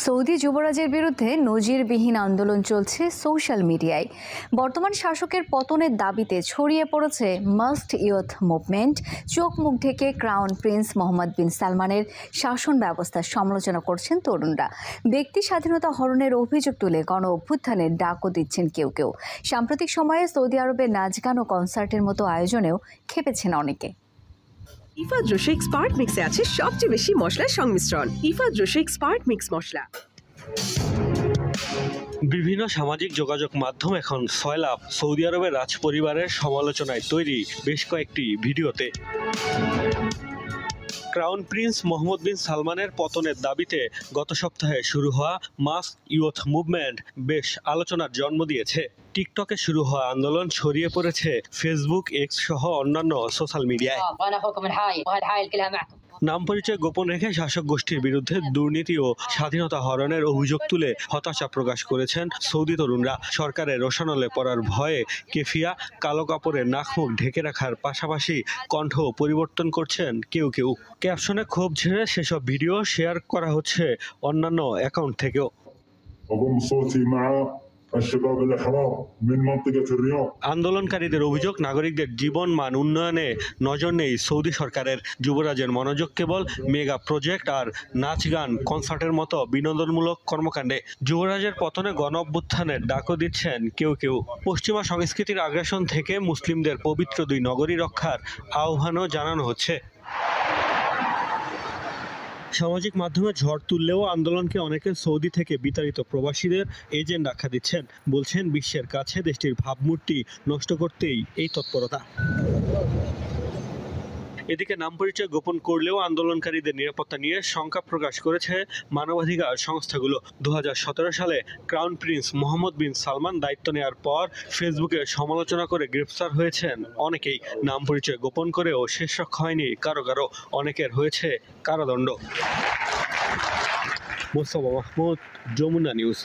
Saudi যুবরাজের বিরুদ্ধে নজিরবিহীন আন্দোলন চলছে সোশ্যাল মিডিয়ায়। বর্তমান শাসকের পতনের দাবিতে ছড়িয়ে পড়েছে মাস্ট ইয়ুথ মুভমেন্ট। চোখ মুখ ঢেকে ক্রাউন প্রিন্স মোহাম্মদ বিন সালমানের শাসন ব্যবস্থার সমালোচনা করছেন তরুণরা। ব্যক্তি স্বাধীনতা হরণের অভিযোগ তুলে গণ অভ্যুত্থানের ডাকও দিচ্ছেন কেউ কেউ। সাম্প্রতিক সময়ে সৌদি আরবে নাচ গান ও কনসার্টের মতো আয়োজনেও খেপেছেন অনেকে। ইফাদ রোশে এক্সপার্ট মিক্সে আছে সবচেয়ে বেশি মশলার সংমিশ্রণ। ইফাদ রোশে এক্সপার্ট মিক্স মশলা। বিভিন্ন সামাজিক যোগাযোগ মাধ্যম এখন সয়লাব সৌদি আরবের রাজ পরিবারের সমালোচনায় তৈরি বেশ কয়েকটি ভিডিওতে। ক্রাউন প্রিন্স মোহাম্মদ বিন সালমানের পতনের দাবিতে গত সপ্তাহে শুরু হওয়া মাস্ট ইয়ুথ মুভমেন্ট বেশ আলোচনার জন্ম দিয়েছে। টিকটকে শুরু হওয়া আন্দোলন ছড়িয়ে পড়েছে ফেসবুক, এক্স সহ অন্যান্য সোশ্যাল মিডিয়ায়। নাম পরিচয় গোপন রেখে শাসক গোষ্ঠীর বিরুদ্ধে দুর্নীতি ও স্বাধীনতা হরণের অভিযোগ তুলে হতাশা প্রকাশ করেছেন সৌদি তরুণরা। সরকারের রোষানলে পড়ার ভয়ে কেফিয়া কালো কাপড়ে নাক মুখ ঢেকে রাখার পাশাপাশি কণ্ঠ পরিবর্তন করছেন কেউ কেউ। ক্যাপশনে ক্ষোভ ঝেড়ে সেসব ভিডিও শেয়ার করা হচ্ছে অন্যান্য অ্যাকাউন্ট থেকেও। আন্দোলনকারীদের অভিযোগ, নাগরিকদের জীবন মান উন্নয়নে নজর নেই সৌদি সরকারের। যুবরাজের মনোযোগ কেবল মেগা প্রজেক্ট আর নাচ গান কনসার্টের মতো বিনোদনমূলক কর্মকাণ্ডে। যুবরাজের পতনে গণ অভ্যুত্থানের ডাকও দিচ্ছেন কেউ কেউ। পশ্চিমা সংস্কৃতির আগ্রাসন থেকে মুসলিমদের পবিত্র দুই নগরী রক্ষার আহ্বানও জানানো হচ্ছে। সামাজিক মাধ্যমে ঝড় তুললেও আন্দোলনকে অনেকে সৌদি থেকে বিতাড়িত প্রবাসীদের এজেন্ট আখ্যা দিচ্ছেন। বলছেন বিশ্বের কাছে দেশটির ভাবমূর্তি নষ্ট করতেই এই তৎপরতা। এদিকে নাম পরিচয় গোপন করলেও আন্দোলনকারীদের নিরাপত্তা নিয়ে শঙ্কা প্রকাশ করেছে মানবাধিকার সংস্থাগুলো। 2017 সালে ক্রাউন প্রিন্স মোহাম্মদ বিন সালমান দায়িত্ব নেওয়ার পর ফেসবুকে সমালোচনা করে গ্রেফতার হয়েছেন অনেকেই। নাম পরিচয় গোপন করেও শেষ রক্ষা হয়নি কারো কারো, অনেকের হয়েছে কারাদণ্ড। মোস্তফা মাহমুদ, যমুনা নিউজ।